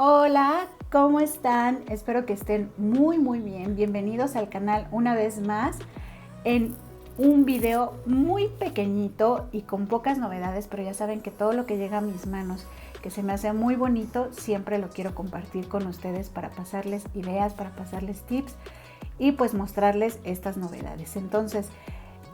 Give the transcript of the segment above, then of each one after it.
Hola, ¿cómo están? Espero que estén muy bien. Bienvenidos al canal una vez más en un video muy pequeñito y con pocas novedades, pero ya saben que todo lo que llega a mis manos, que se me hace muy bonito, siempre lo quiero compartir con ustedes para pasarles ideas, para pasarles tips y pues mostrarles estas novedades. Entonces,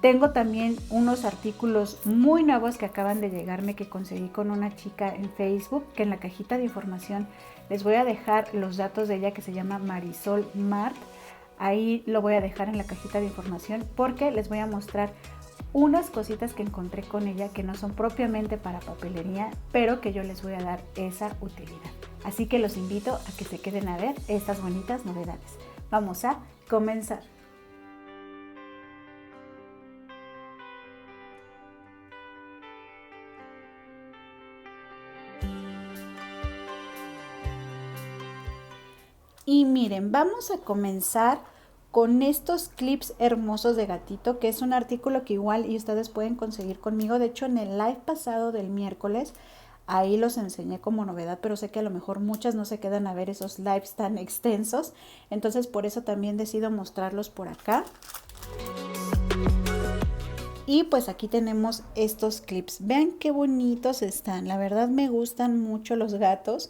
tengo también unos artículos muy nuevos que acaban de llegarme que conseguí con una chica en Facebook, que en la cajita de información les voy a dejar los datos de ella, que se llama Marisol Mart. Ahí lo voy a dejar en la cajita de información porque les voy a mostrar unas cositas que encontré con ella que no son propiamente para papelería, pero que yo les voy a dar esa utilidad. Así que los invito a que se queden a ver estas bonitas novedades. Vamos a comenzar. Y miren, vamos a comenzar con estos clips hermosos de gatito, que es un artículo que igual y ustedes pueden conseguir conmigo. De hecho, en el live pasado del miércoles, ahí los enseñé como novedad, pero sé que a lo mejor muchas no se quedan a ver esos lives tan extensos. Entonces, por eso también decido mostrarlos por acá. Y pues aquí tenemos estos clips. Vean qué bonitos están. La verdad me gustan mucho los gatos.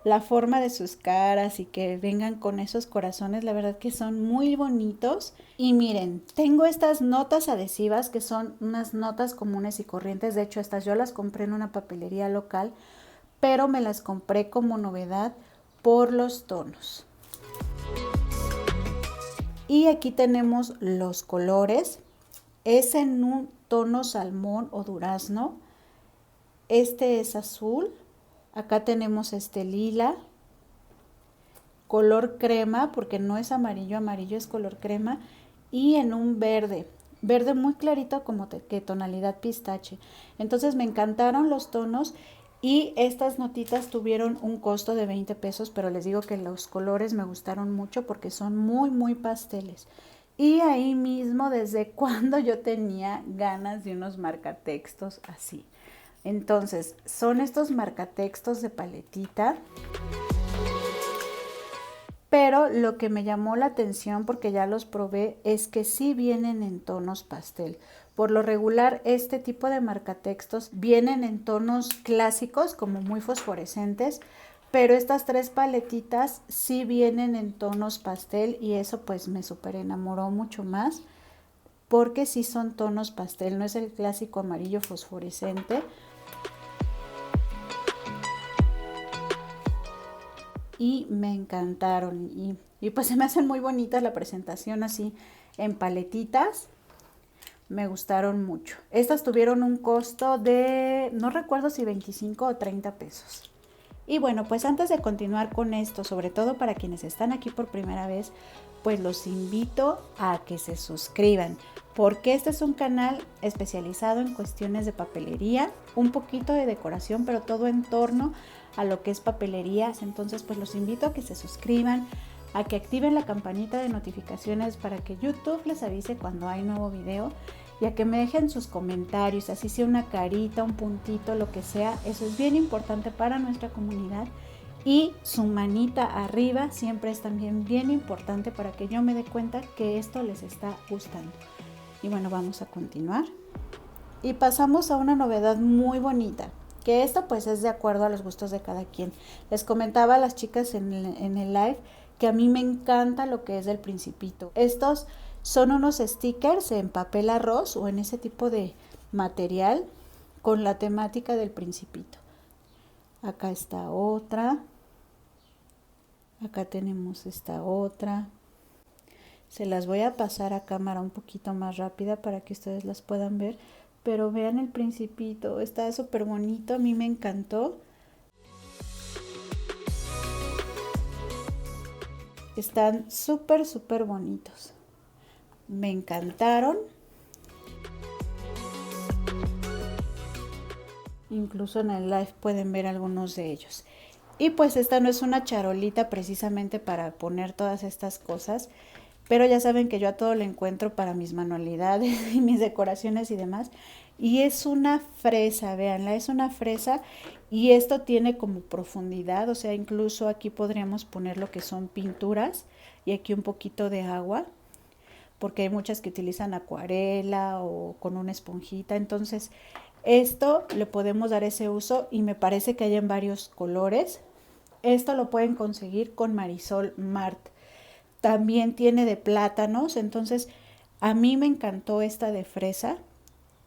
La forma de sus caras y que vengan con esos corazones, la verdad que son muy bonitos. Y miren, tengo estas notas adhesivas que son unas notas comunes y corrientes. De hecho, estas yo las compré en una papelería local, pero me las compré como novedad por los tonos. Y aquí tenemos los colores. Es en un tono salmón o durazno. Este es azul. Acá tenemos este lila, color crema, porque no es amarillo, amarillo es color crema, y en un verde, verde muy clarito como que tonalidad pistache. Entonces me encantaron los tonos y estas notitas tuvieron un costo de 20 pesos, pero les digo que los colores me gustaron mucho porque son muy pasteles. Y ahí mismo, desde cuando yo tenía ganas de unos marcatextos así. Entonces, son estos marcatextos de paletita, pero lo que me llamó la atención, porque ya los probé, es que sí vienen en tonos pastel. Por lo regular, este tipo de marcatextos vienen en tonos clásicos, como muy fosforescentes, pero estas tres paletitas sí vienen en tonos pastel y eso pues me súper enamoró mucho más, porque sí son tonos pastel, no es el clásico amarillo fosforescente. Y me encantaron y pues se me hacen muy bonitas la presentación así en paletitas, me gustaron mucho. Estas tuvieron un costo de, no recuerdo si 25 o 30 pesos. Y bueno, pues antes de continuar con esto, sobre todo para quienes están aquí por primera vez, pues los invito a que se suscriban, porque este es un canal especializado en cuestiones de papelería, un poquito de decoración, pero todo en torno a lo que es papelerías. Entonces pues los invito a que se suscriban, a que activen la campanita de notificaciones para que YouTube les avise cuando hay nuevo video y a que me dejen sus comentarios, así sea una carita, un puntito, lo que sea. Eso es bien importante para nuestra comunidad. Y su manita arriba siempre es también bien importante para que yo me dé cuenta que esto les está gustando. Y bueno, vamos a continuar. Y pasamos a una novedad muy bonita, que esto pues es de acuerdo a los gustos de cada quien. Les comentaba a las chicas en el live que a mí me encanta lo que es del Principito. Estos son unos stickers en papel arroz o en ese tipo de material con la temática del Principito. Acá está otra. Acá tenemos esta otra. Se las voy a pasar a cámara un poquito más rápida para que ustedes las puedan ver. Pero vean el Principito, está súper bonito, a mí me encantó. Están súper bonitos. Me encantaron. Incluso en el live pueden ver algunos de ellos. Y pues esta no es una charolita precisamente para poner todas estas cosas, pero ya saben que yo a todo le encuentro para mis manualidades y mis decoraciones y demás. y es una fresa, véanla, es una fresa y esto tiene como profundidad, o sea, incluso aquí podríamos poner lo que son pinturas y aquí un poquito de agua, porque hay muchas que utilizan acuarela o con una esponjita, entonces esto le podemos dar ese uso y me parece que hay en varios colores. Esto lo pueden conseguir con Marisol Mart. También tiene de plátanos, entonces a mí me encantó esta de fresa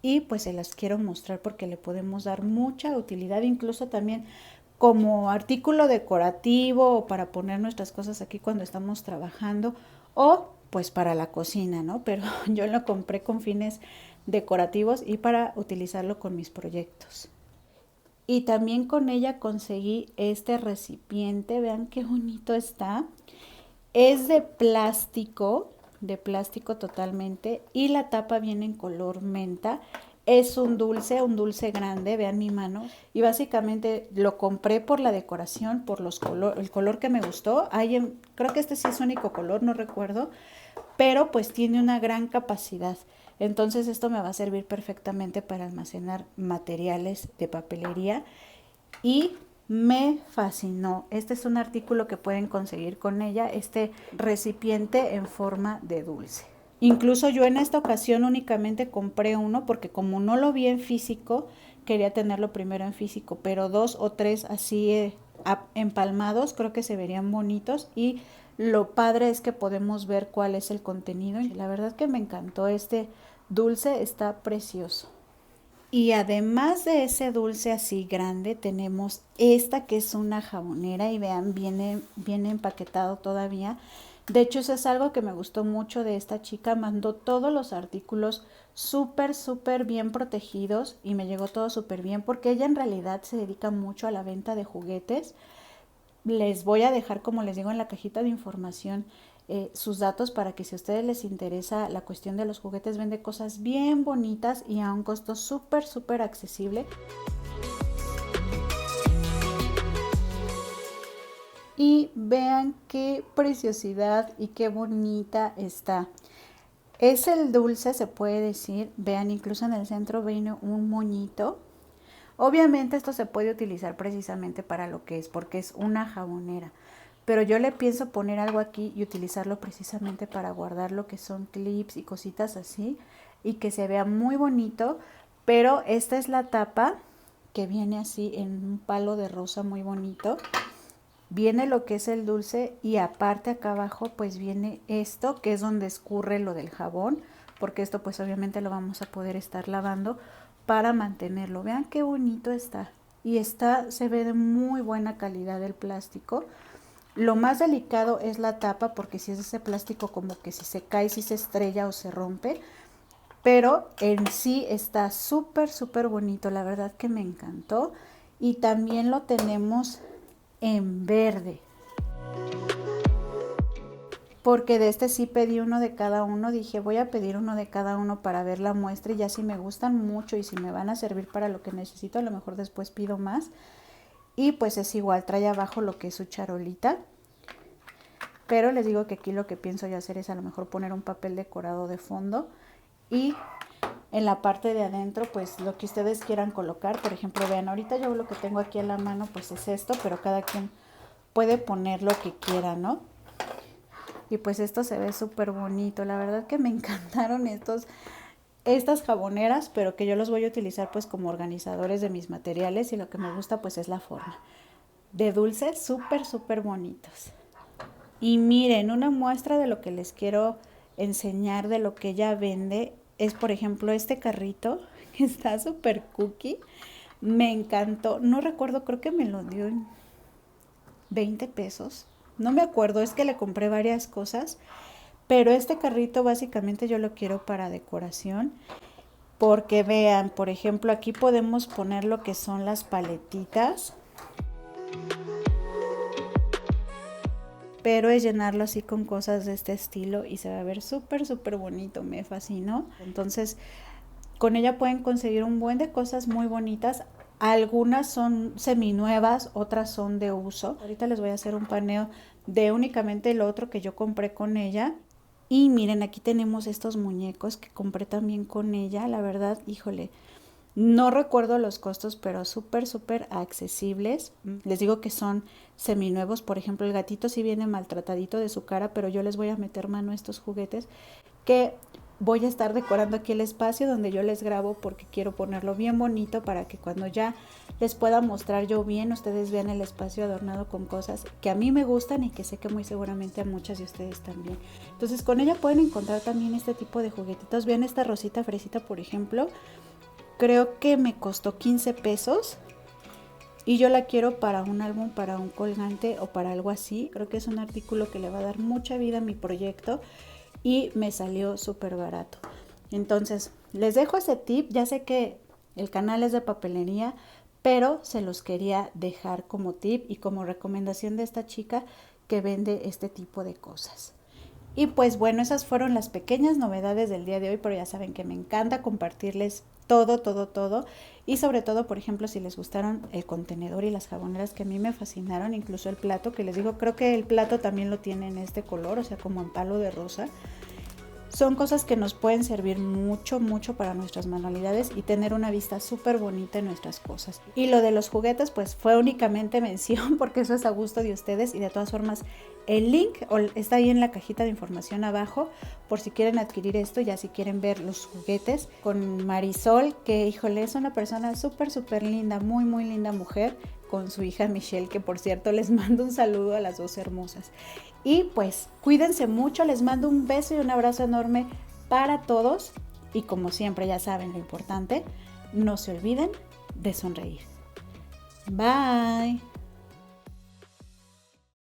y pues se las quiero mostrar porque le podemos dar mucha utilidad, incluso también como artículo decorativo o para poner nuestras cosas aquí cuando estamos trabajando o pues para la cocina, ¿no? Pero yo lo compré con fines decorativos y para utilizarlo con mis proyectos. Y también con ella conseguí este recipiente, vean qué bonito está. Es de plástico totalmente y la tapa viene en color menta. Es un dulce grande, vean mi mano. Y básicamente lo compré por la decoración, por el color que me gustó. Creo que este sí es único color, no recuerdo, pero pues tiene una gran capacidad. Entonces esto me va a servir perfectamente para almacenar materiales de papelería y me fascinó. Este es un artículo que pueden conseguir con ella, este recipiente en forma de dulce. Incluso yo en esta ocasión únicamente compré uno porque como no lo vi en físico, quería tenerlo primero en físico, pero 2 o 3 así empalmados creo que se verían bonitos y lo padre es que podemos ver cuál es el contenido. La verdad que me encantó este dulce, está precioso. Y además de ese dulce así grande, tenemos esta que es una jabonera y vean, viene empaquetado todavía. De hecho, eso es algo que me gustó mucho de esta chica. Mandó todos los artículos súper bien protegidos y me llegó todo súper bien porque ella en realidad se dedica mucho a la venta de juguetes. Les voy a dejar, como les digo, en la cajita de información sus datos para que si a ustedes les interesa la cuestión de los juguetes, vende cosas bien bonitas y a un costo súper accesible. Y vean qué preciosidad y qué bonita está. Es el dulce, se puede decir. Vean, incluso en el centro viene un moñito. Obviamente esto se puede utilizar precisamente para lo que es, porque es una jabonera. Pero yo le pienso poner algo aquí y utilizarlo precisamente para guardar lo que son clips y cositas así y que se vea muy bonito. Pero esta es la tapa que viene así en un palo de rosa muy bonito. Viene lo que es el dulce y aparte acá abajo pues viene esto que es donde escurre lo del jabón, porque esto pues obviamente lo vamos a poder estar lavando para mantenerlo. Vean qué bonito está y se ve de muy buena calidad el plástico. Lo más delicado es la tapa porque si es ese plástico como que si se cae, si se estrella o se rompe, pero en sí está súper bonito, la verdad que me encantó. Y también lo tenemos en verde, porque de este sí pedí uno de cada uno. Dije voy a pedir uno de cada uno para ver la muestra y ya si me gustan mucho y si me van a servir para lo que necesito, a lo mejor después pido más. Y pues es igual, trae abajo lo que es su charolita, pero les digo que aquí lo que pienso yo hacer es a lo mejor poner un papel decorado de fondo y en la parte de adentro pues lo que ustedes quieran colocar. Por ejemplo, vean, ahorita yo lo que tengo aquí en la mano pues es esto, pero cada quien puede poner lo que quiera, ¿no? Y pues esto se ve súper bonito, la verdad que me encantaron estas jaboneras, pero que yo los voy a utilizar pues como organizadores de mis materiales y lo que me gusta pues es la forma. De dulces súper bonitos. Y miren, una muestra de lo que les quiero enseñar de lo que ella vende es, por ejemplo, este carrito que está súper cookie. Me encantó. No recuerdo, creo que me lo dio en 20 pesos. No me acuerdo, es que le compré varias cosas. Pero este carrito básicamente yo lo quiero para decoración. Porque vean, por ejemplo, aquí podemos poner lo que son las paletitas. Pero es llenarlo así con cosas de este estilo y se va a ver súper bonito, me fascinó. Entonces, con ella pueden conseguir un buen de cosas muy bonitas. Algunas son seminuevas, otras son de uso. Ahorita les voy a hacer un paneo de únicamente el otro que yo compré con ella. Y miren, aquí tenemos estos muñecos que compré también con ella. La verdad, híjole, No recuerdo los costos, pero súper accesibles. Les digo que son seminuevos. Por ejemplo, el gatito sí viene maltratadito de su cara, pero yo les voy a meter mano a estos juguetes que voy a estar decorando aquí el espacio donde yo les grabo, porque quiero ponerlo bien bonito para que cuando ya les pueda mostrar yo bien, ustedes vean el espacio adornado con cosas que a mí me gustan y que sé que muy seguramente a muchas de ustedes también. Entonces con ella pueden encontrar también este tipo de juguetitos. Vean esta rosita fresita, por ejemplo. Creo que me costó 15 pesos y yo la quiero para un álbum, para un colgante o para algo así. Creo que es un artículo que le va a dar mucha vida a mi proyecto y me salió súper barato. Entonces, les dejo ese tip. Ya sé que el canal es de papelería, pero se los quería dejar como tip y como recomendación de esta chica que vende este tipo de cosas. Y pues bueno, esas fueron las pequeñas novedades del día de hoy, pero ya saben que me encanta compartirles todo. Y sobre todo, por ejemplo, si les gustaron el contenedor y las jaboneras, que a mí me fascinaron, incluso el plato, que les digo, creo que el plato también lo tiene en este color, o sea, como en palo de rosa. Son cosas que nos pueden servir mucho para nuestras manualidades y tener una vista súper bonita en nuestras cosas. Y lo de los juguetes pues fue únicamente mención, porque eso es a gusto de ustedes, y de todas formas el link está ahí en la cajita de información abajo por si quieren adquirir esto, ya si quieren ver los juguetes con Marisol, que híjole, es una persona súper linda, muy linda mujer, con su hija Michelle, que por cierto les mando un saludo a las dos hermosas. Y pues cuídense mucho, les mando un beso y un abrazo enorme para todos. Y como siempre ya saben lo importante, no se olviden de sonreír. Bye.